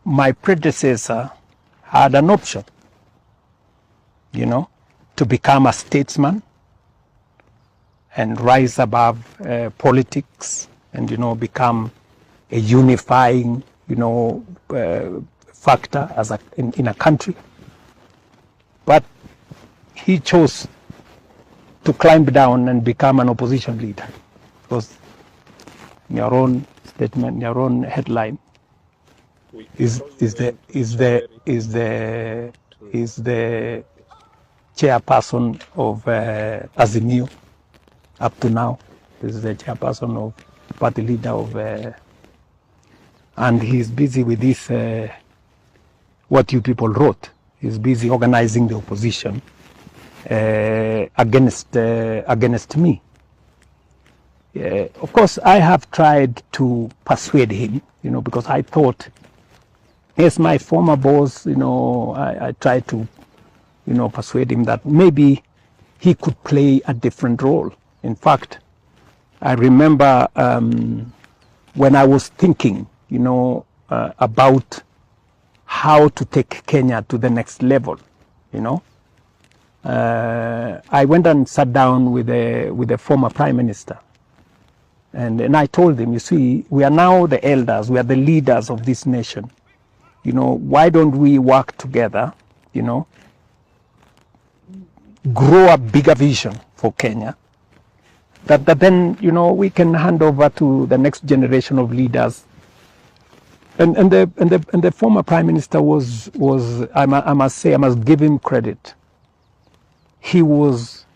my predecessor had an option, to become a statesman and rise above politics and, become a unifying, factor in a country. But he chose to climb down and become an opposition leader, because in your own statement, in your own headline, is the chairperson of Azimio up to now. This is the chairperson of party leader of, and he's busy with this. What you people wrote. He's busy organizing the opposition against me. Of course, I have tried to persuade him, because I thought, as my former boss, I tried to, persuade him that maybe he could play a different role. In fact, I remember when I was thinking, about how to take Kenya to the next level, I went and sat down with the former Prime Minister. And I told him, you see, we are now the elders, we are the leaders of this nation. Why don't we work together, grow a bigger vision for Kenya, that then, we can hand over to the next generation of leaders. And the former Prime Minister was I must say, I must give him credit. He was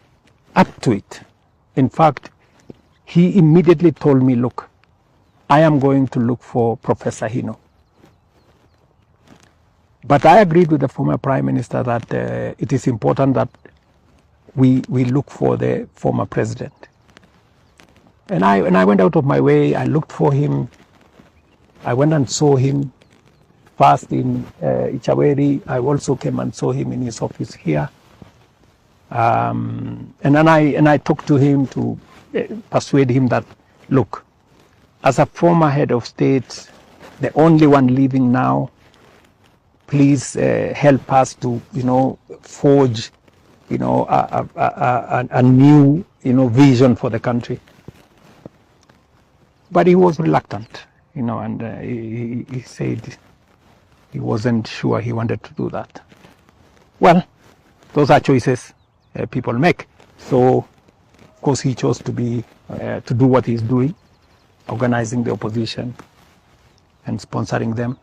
up to it. In fact, he immediately told me, look, I am going to look for Professor Hino. But I agreed with the former Prime Minister that it is important that we look for the former president. And I went out of my way, I looked for him. I went and saw him first in Ichaweri. I also came and saw him in his office here. And then I talked to him to persuade him that, look, as a former head of state, the only one living now, please help us to, forge, a new, vision for the country. But he was reluctant. And he said he wasn't sure he wanted to do that. Well, those are choices people make. So, of course, he chose to do what he's doing, organizing the opposition and sponsoring them.